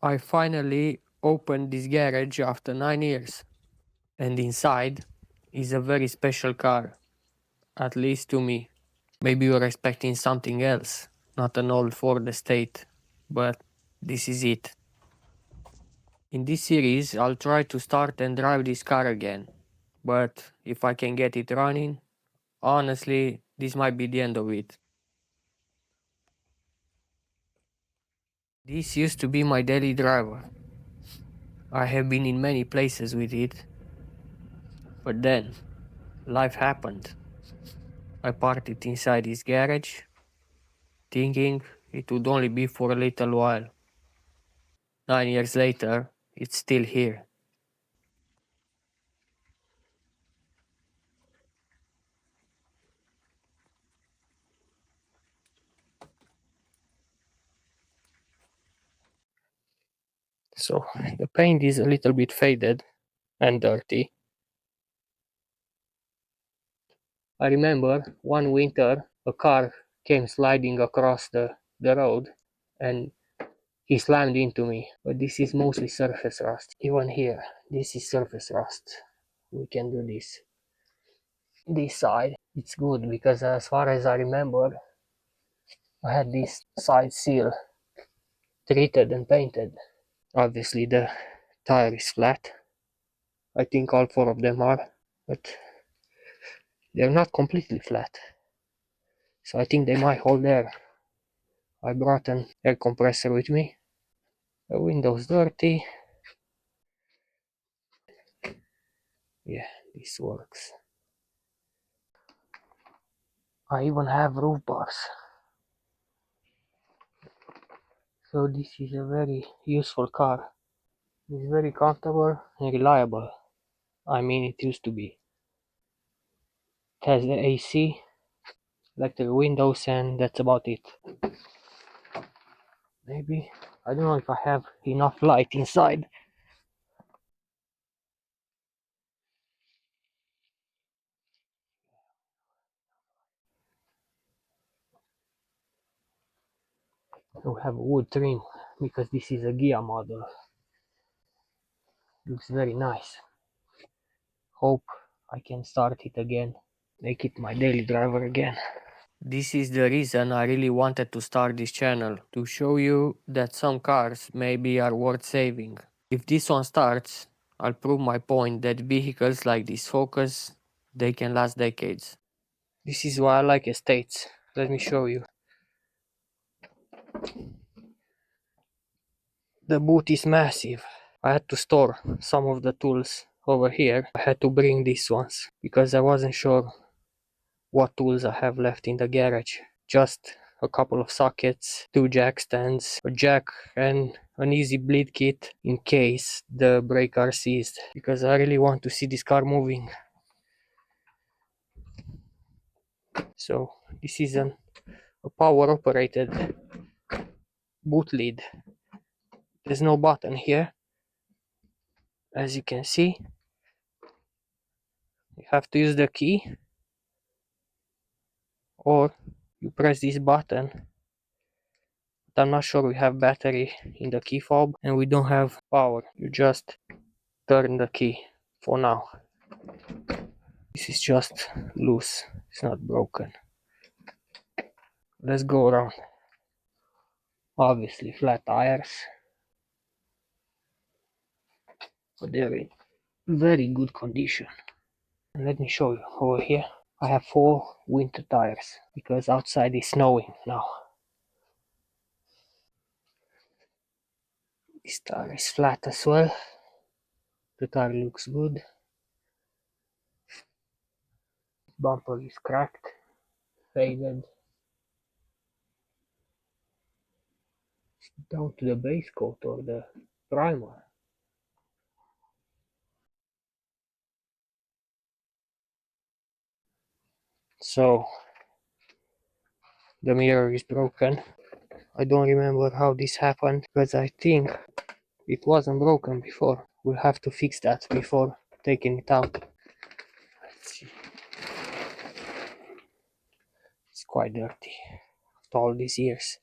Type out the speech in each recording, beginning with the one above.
I finally opened this garage after 9 years, and inside is a very special car, at least to me. Maybe you're expecting something else, not an old Ford Estate, but this is it. In this series, I'll try to start and drive this car again, but if I can get it running, honestly, this might be the end of it. This used to be my daily driver. I have been in many places with it, but then life happened. I parked it inside his garage, thinking it would only be for a little while. 9 years later, it's still here. So the paint is a little bit faded and dirty. I remember one winter a car came sliding across the road and he slammed into me. But this is mostly surface rust. Even here, this is surface rust. We can do this. This side, it's good because as far as I remember, I had this side seal treated and painted. Obviously the tire is flat. I think all four of them are, but they're not completely flat. So I think they might hold air. I brought an air compressor with me. The window's dirty. Yeah, this works. I even have roof bars. So this is a very useful car. It's very comfortable and reliable. I mean, it used to be. It has the AC, electric windows, and that's about it. Maybe, I don't know if I have enough light inside. We have a wood trim because this is a Ghia model. Looks very nice. Hope I can start it again. Make it my daily driver again. This is the reason I really wanted to start this channel, to show you that some cars maybe are worth saving. If this one starts, I'll prove my point that vehicles like this Focus, they can last decades. This is why I like estates. Let me show you. The boot is massive. I had to store some of the tools over here. I had to bring these ones because I wasn't sure what tools I have left in the garage. Just a couple of sockets, two jack stands, a jack and an easy bleed kit in case the brake are seized, because I really want to see this car moving. So this is a power operated boot lid. There's no button here, as you can see. You have to use the key or you press this button. But I'm not sure we have battery in the key fob and we don't have power. You just turn the key for now. This is just loose, it's not broken. Let's go around. Obviously flat tires, but they're in very good condition. And let me show you over here. I have 4 winter tires because outside is snowing now. This tire is flat as well. The tire looks good. Bumper is cracked, faded down to the base coat or the primer. So the mirror is broken. I don't remember how this happened because I think it wasn't broken before. We'll have to fix that before taking it out. Let's see. It's quite dirty after all these years.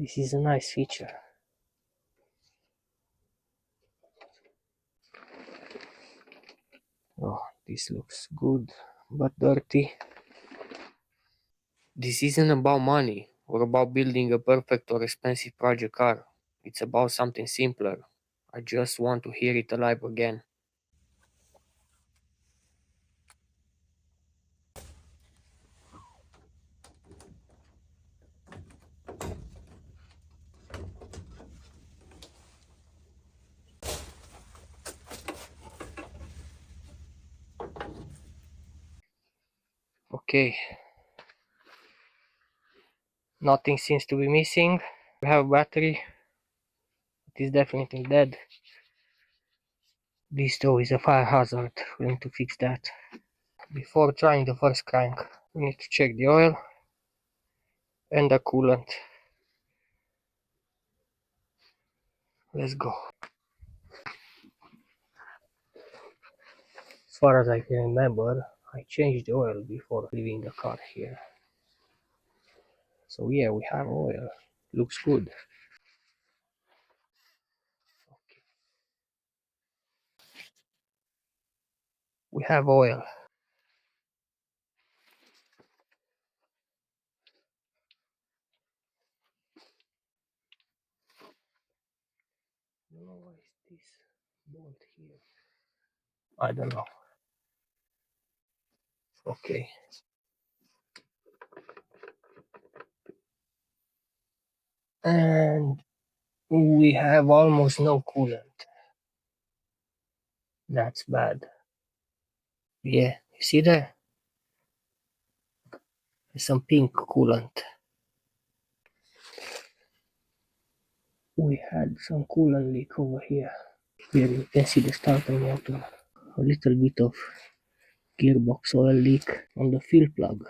This is a nice feature. Oh, this looks good, but dirty. This isn't about money or about building a perfect or expensive project car. It's about something simpler. I just want to hear it alive again. Okay, nothing seems to be missing. We have a battery. It is definitely dead. This though is a fire hazard. We need to fix that. Before trying the first crank, we need to check the oil and the coolant. Let's go. As far as I can remember, I changed the oil before leaving the car here. So yeah, we have oil. Looks good. Okay. We have oil. I don't know why is this bolt here. I don't know. Okay. And we have almost no coolant. That's bad. Yeah, you see there? There's some pink coolant. We had some coolant leak over here. Here you can see the starter motor. A little bit of gearbox oil leak on the fuel plug.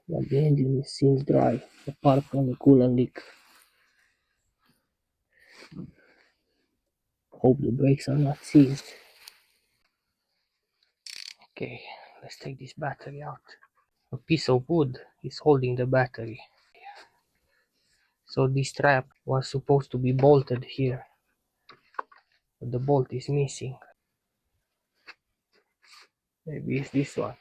But the engine seems dry, apart from the coolant leak. Hope the brakes are not seized. Okay, let's take this battery out. A piece of wood is holding the battery. So this strap was supposed to be bolted here, but the bolt is missing. Maybe it's this one.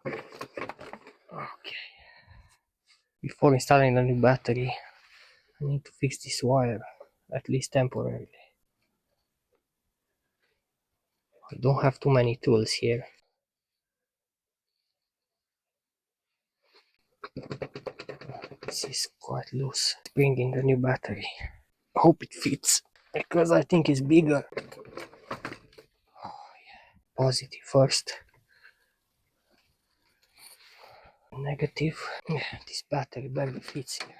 Okay. Before installing the new battery, I need to fix this wire, at least temporarily. I don't have too many tools here. This is quite loose. Bring in the new battery. Hope it fits, because I think it's bigger. Positive first. Negative. This battery barely fits here.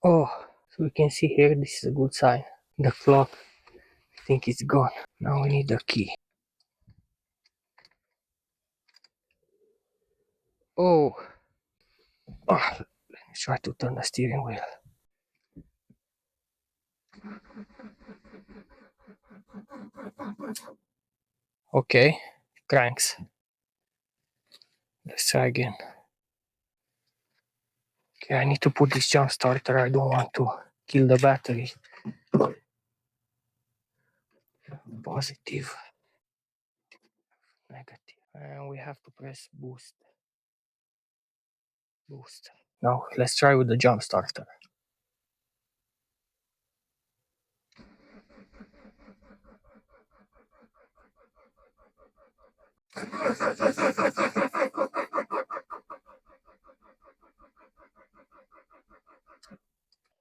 Oh, so we can see here, this is a good sign. The clock, I think it's gone. Now we need the key. Oh, let me try to turn the steering wheel. Okay, cranks. Let's try again. Okay, I need to put this jump starter. I don't want to kill the battery. Positive. Negative. And we have to press boost. Boost. Now let's try with the jump starter.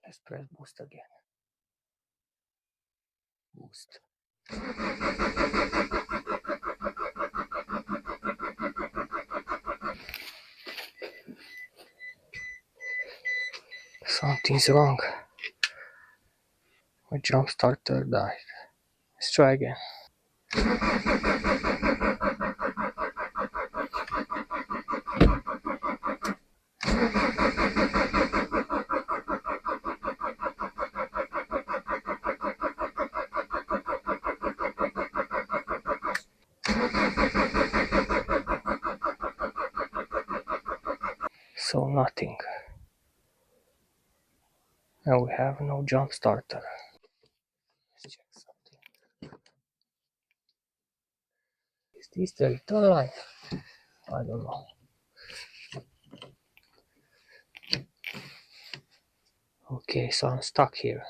Let's press boost again. Boost. Something's wrong. My jump starter died. Let's try again. So nothing. And we have no jump starter. Let's check something. Is this the return line? I don't know. Okay, so I'm stuck here.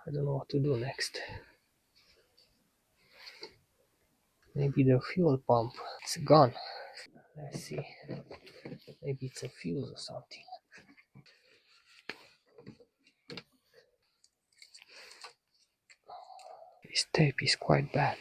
I don't know what to do next. Maybe the fuel pump. It's gone. Let's see. Maybe it's a fuse or something. This tape is quite bad.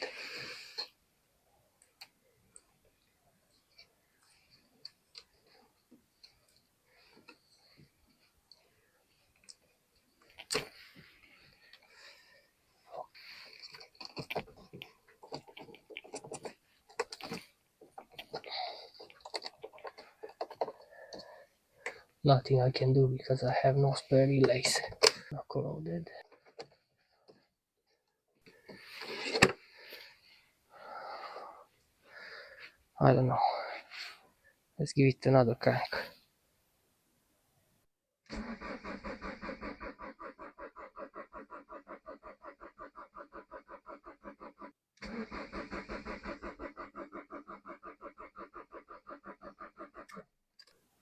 Nothing I can do because I have no spare relays. Not corroded. I don't know. Let's give it another crank.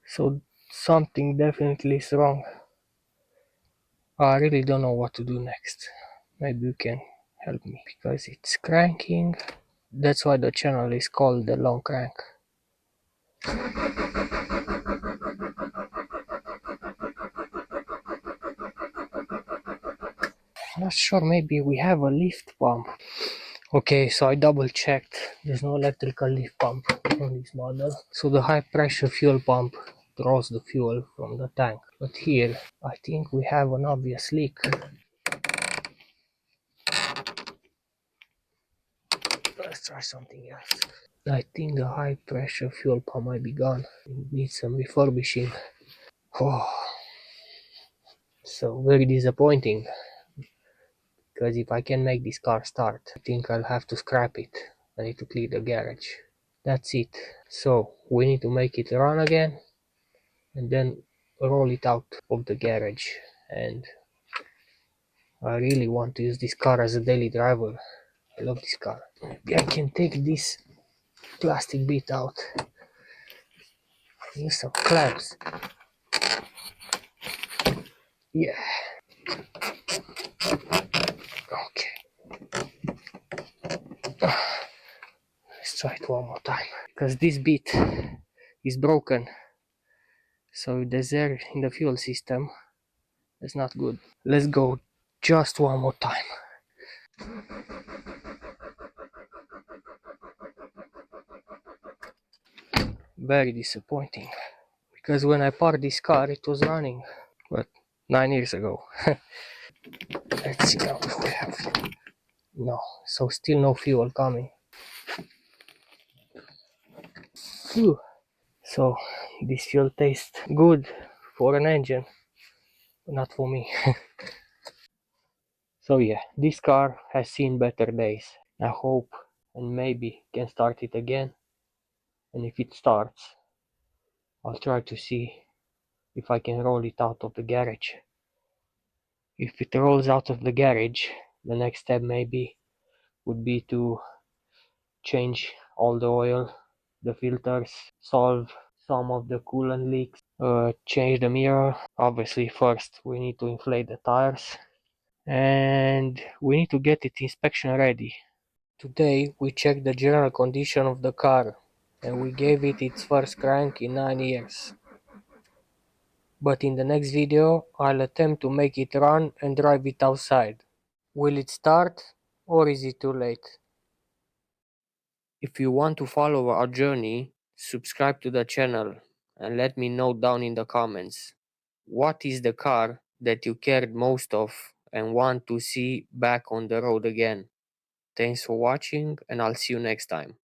So something definitely is wrong. I really don't know what to do next. Maybe you can help me because it's cranking. That's why the channel is called the long crank. Not sure, maybe we have a lift pump. Okay, so I double checked. There's no electrical lift pump on this model. So the high pressure fuel pump draws the fuel from the tank. But here, I think we have an obvious leak. Let's try something else. I think the high pressure fuel pump might be gone. It needs some refurbishing. Oh, so very disappointing. Because if I can make this car start, I think I'll have to scrap it. I need to clear the garage. That's it. So we need to make it run again and then roll it out of the garage. And I really want to use this car as a daily driver. I love this car. Maybe I can take this plastic bit out. Use some clamps. Yeah. Okay. Let's try it one more time. Because this bit is broken. So if there's air in the fuel system, it's not good. Let's go just one more time. Very disappointing. Because when I parked this car, it was running. But 9 years ago. Let's see now if we have fuel. No, so still no fuel coming. Phew. So this fuel tastes good for an engine, but not for me. So yeah, this car has seen better days. I hope and maybe can start it again. And if it starts, I'll try to see if I can roll it out of the garage. If it rolls out of the garage, the next step maybe would be to change all the oil, the filters, solve some of the coolant leaks, change the mirror. Obviously first we need to inflate the tires and we need to get it inspection ready. Today we checked the general condition of the car and we gave it its first crank in 9 years. But in the next video I'll attempt to make it run and drive it outside. Will it start or is it too late? If you want to follow our journey, subscribe to the channel and let me know down in the comments what is the car that you cared most of and want to see back on the road again. Thanks for watching, and I'll see you next time.